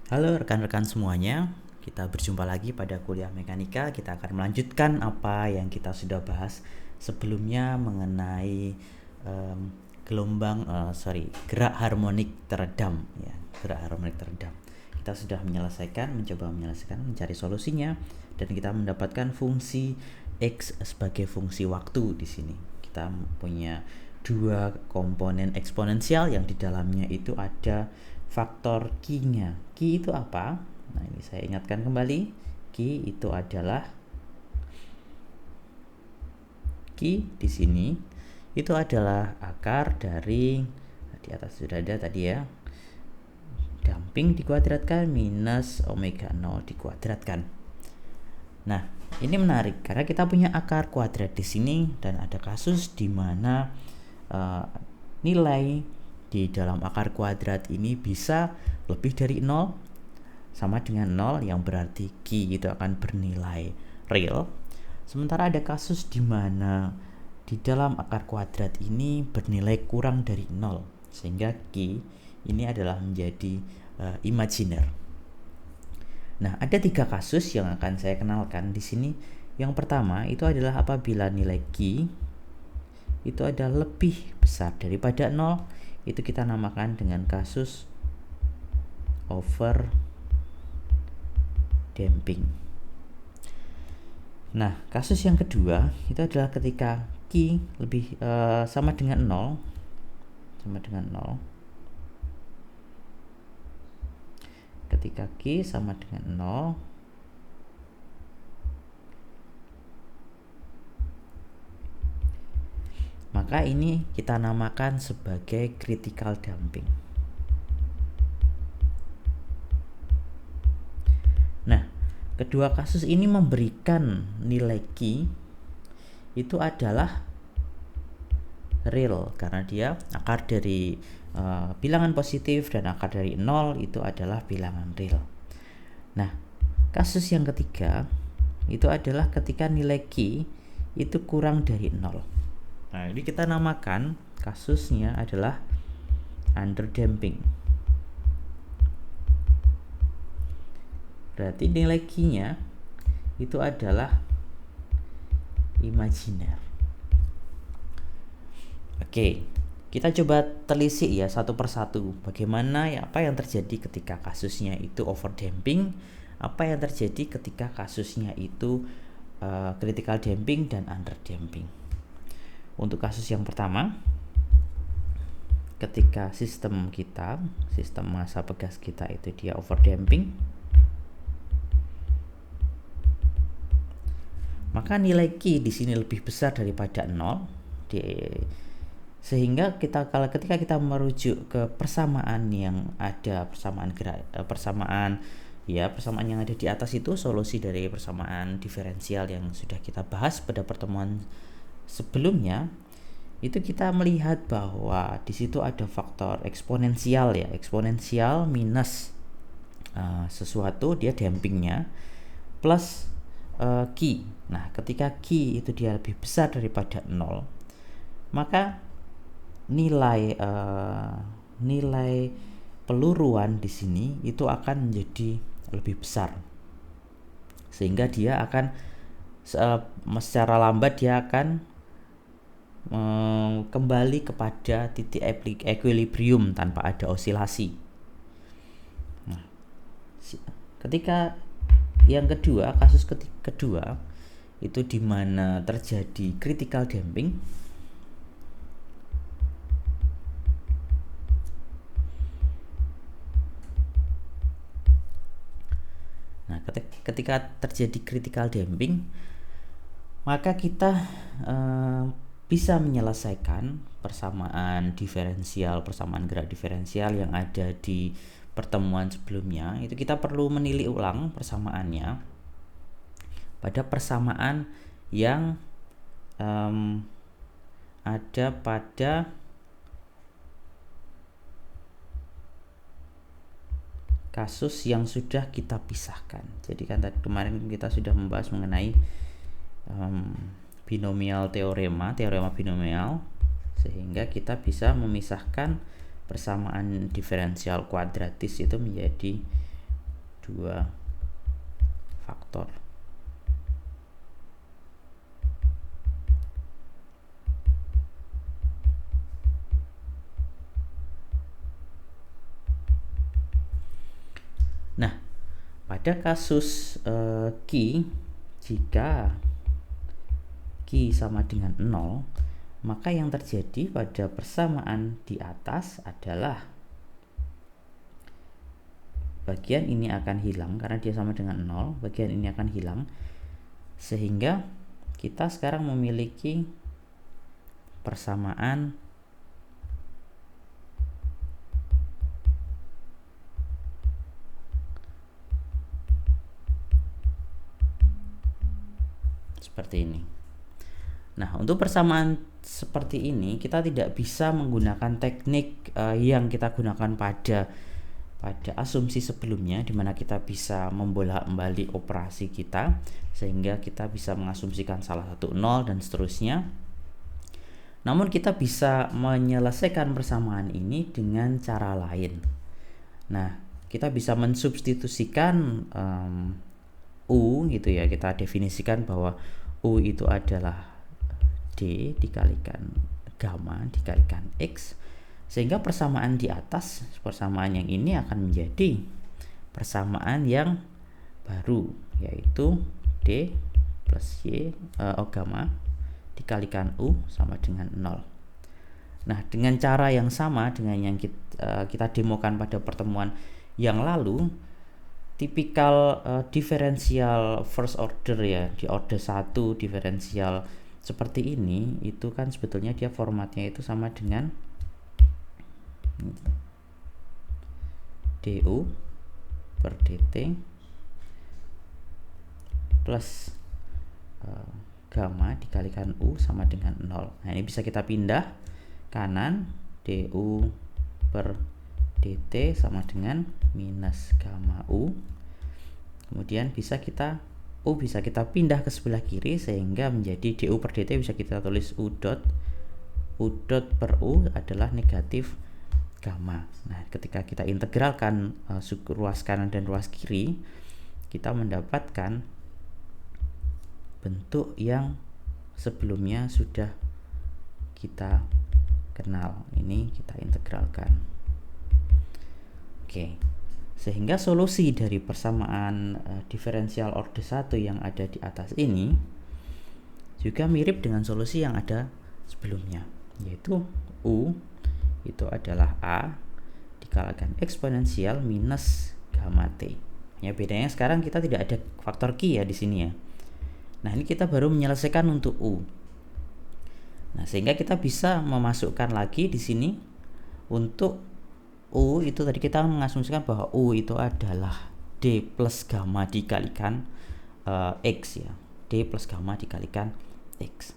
Halo rekan-rekan semuanya, kita berjumpa lagi pada kuliah mekanika. Kita akan melanjutkan apa yang kita sudah bahas sebelumnya mengenai gerak harmonik teredam, ya, gerak harmonik teredam. Kita sudah mencoba menyelesaikan, mencari solusinya, dan kita mendapatkan fungsi X sebagai fungsi waktu di sini. Kita punya dua komponen eksponensial yang di dalamnya itu ada faktor Q-nya. Q itu apa? Nah, ini saya ingatkan kembali. Q itu adalah Q di sini itu adalah akar dari di atas sudah ada tadi ya. Damping dikuadratkan minus omega 0 dikuadratkan. Nah, ini menarik karena kita punya akar kuadrat di sini dan ada kasus di mana nilai di dalam akar kuadrat ini bisa lebih dari 0 sama dengan 0, yang berarti Q itu akan bernilai real. Sementara ada kasus di mana di dalam akar kuadrat ini bernilai kurang dari 0, sehingga Q ini adalah menjadi imajiner. Nah, ada 3 kasus yang akan saya kenalkan di sini. Yang pertama itu adalah apabila nilai Q itu adalah lebih besar daripada 0, itu kita namakan dengan kasus over damping. Nah, kasus yang kedua itu adalah ketika Q lebih sama dengan 0, ketika Q sama dengan 0, maka ini kita namakan sebagai critical damping. Nah, kedua kasus ini memberikan nilai Q itu adalah real karena dia akar dari bilangan positif dan akar dari 0 itu adalah bilangan real. Nah, kasus yang ketiga itu adalah ketika nilai Q itu kurang dari 0. Nah, ini kita namakan kasusnya adalah underdamping. Berarti nilai Q-nya itu adalah imajiner. Oke, kita coba telisik ya satu persatu bagaimana apa yang terjadi ketika kasusnya itu overdamping, apa yang terjadi ketika kasusnya itu critical damping dan underdamping. Untuk kasus yang pertama, ketika sistem massa pegas kita itu dia overdamping, maka nilai Q di sini lebih besar daripada 0, sehingga ketika kita merujuk ke persamaan yang ada, persamaan yang ada di atas itu solusi dari persamaan diferensial yang sudah kita bahas pada pertemuan sebelumnya, itu kita melihat bahwa di situ ada faktor eksponensial ya, eksponensial minus sesuatu dia dampingnya plus Q. Nah, ketika Q itu dia lebih besar daripada 0, maka nilai peluruan di sini itu akan menjadi lebih besar, sehingga dia akan secara lambat dia akan kembali kepada titik equilibrium tanpa ada osilasi. Nah, ketika yang kedua, kasus kedua itu di mana terjadi critical damping. Nah, ketika terjadi critical damping, maka kita bisa menyelesaikan persamaan gerak diferensial yang ada di pertemuan sebelumnya. Itu kita perlu menilik ulang persamaannya pada persamaan yang ada pada kasus yang sudah kita pisahkan. Jadi kan tadi kemarin kita sudah membahas mengenai binomial teorema binomial, sehingga kita bisa memisahkan persamaan diferensial kuadratis itu menjadi 2 faktor. Nah, pada kasus Q, jika Q sama dengan 0, maka yang terjadi pada persamaan di atas adalah bagian ini akan hilang karena dia sama dengan 0, bagian ini akan hilang, sehingga kita sekarang memiliki persamaan seperti ini. Nah, untuk persamaan seperti ini kita tidak bisa menggunakan teknik yang kita gunakan pada asumsi sebelumnya, di mana kita bisa membolak-balik operasi kita sehingga kita bisa mengasumsikan salah satu 0 dan seterusnya. Namun kita bisa menyelesaikan persamaan ini dengan cara lain. Nah, kita bisa mensubstitusikan U gitu ya. Kita definisikan bahwa U itu adalah D dikalikan gamma dikalikan X, sehingga persamaan di atas, persamaan yang ini akan menjadi persamaan yang baru, yaitu D plus Y gamma dikalikan U sama dengan 0. Nah, dengan cara yang sama dengan yang kita demokan pada pertemuan yang lalu, tipikal diferensial first order ya, di order 1 diferensial seperti ini, itu kan sebetulnya dia formatnya itu sama dengan du per dt plus gamma dikalikan u sama dengan 0. Nah, ini bisa kita pindah kanan, du per dt sama dengan minus gamma u. Kemudian bisa kita pindah ke sebelah kiri sehingga menjadi du per dt bisa kita tulis u dot per u adalah negatif gamma. Nah, ketika kita integralkan ruas kanan dan ruas kiri, kita mendapatkan bentuk yang sebelumnya sudah kita kenal. Ini kita integralkan. Oke. Sehingga solusi dari persamaan diferensial order 1 yang ada di atas ini juga mirip dengan solusi yang ada sebelumnya, yaitu U itu adalah A dikalikan eksponensial minus gamma T. Ya, bedanya sekarang kita tidak ada faktor Q ya di sini ya. Nah, ini kita baru menyelesaikan untuk U. Nah, sehingga kita bisa memasukkan lagi di sini untuk U itu tadi kita mengasumsikan bahwa U itu adalah D plus gamma dikalikan X ya. D plus gamma dikalikan X.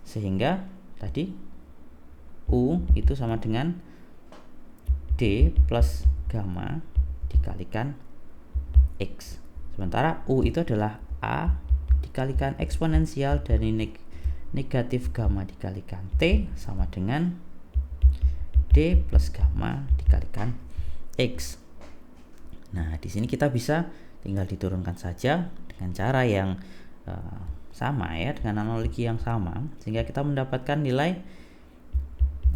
Sehingga tadi U itu sama dengan D plus gamma dikalikan X. Sementara U itu adalah A dikalikan eksponensial dari negatif gamma dikalikan T sama dengan D plus gamma dikalikan X. Nah, di sini kita bisa tinggal diturunkan saja dengan cara yang sama ya, dengan analogi yang sama, sehingga kita mendapatkan nilai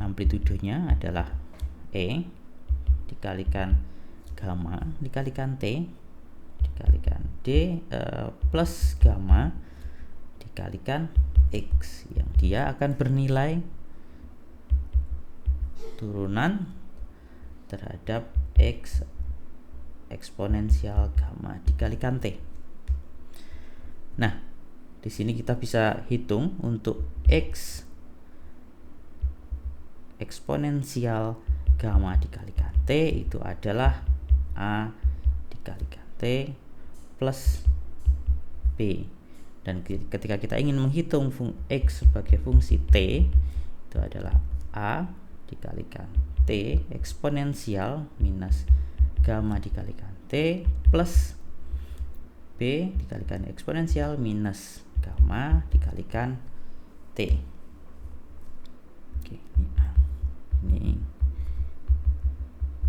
amplitudenya adalah E dikalikan gamma dikalikan T dikalikan D plus gamma dikalikan X, yang dia akan bernilai turunan terhadap X eksponensial gamma dikalikan T. Nah, di sini kita bisa hitung untuk X eksponensial gamma dikalikan T itu adalah A dikalikan T plus B. Dan ketika kita ingin menghitung X sebagai fungsi T, itu adalah A dikalikan T eksponensial minus gamma dikalikan T plus B dikalikan eksponensial minus gamma dikalikan T. Oke, ini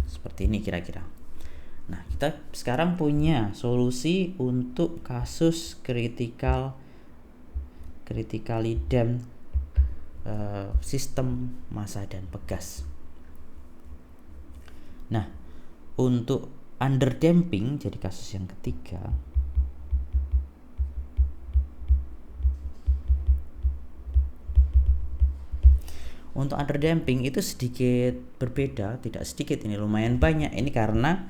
seperti ini kira-kira. Nah, kita sekarang punya solusi untuk kasus critically damped sistem massa dan pegas. Nah, untuk underdamping jadi kasus yang ketiga, untuk underdamping itu sedikit berbeda, tidak sedikit, ini lumayan banyak. Ini karena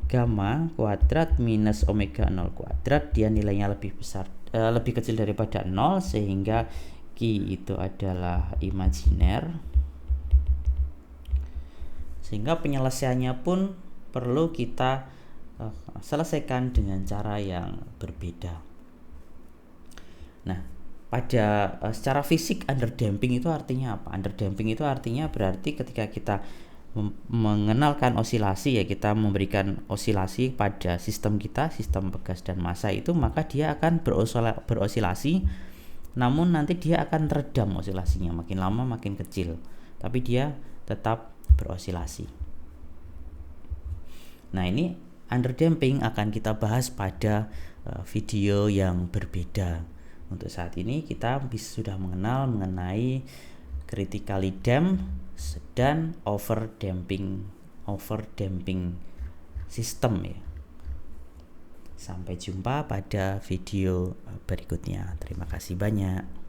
gamma kuadrat minus omega 0 kuadrat dia nilainya lebih besar, lebih kecil daripada 0, sehingga Q itu adalah imajiner, sehingga penyelesaiannya pun perlu kita selesaikan dengan cara yang berbeda. Nah, pada secara fisik underdamping itu artinya apa? Underdamping itu artinya berarti ketika kita mengenalkan osilasi, ya kita memberikan osilasi pada sistem kita, sistem pegas dan massa itu, maka dia akan berosilasi, namun nanti dia akan redam osilasinya, makin lama makin kecil, tapi dia tetap berosilasi. Nah, ini underdamping akan kita bahas pada video yang berbeda. Untuk saat ini kita sudah mengenal mengenai critically damped dan overdamping sistem ya. Sampai jumpa pada video berikutnya. Terima kasih banyak.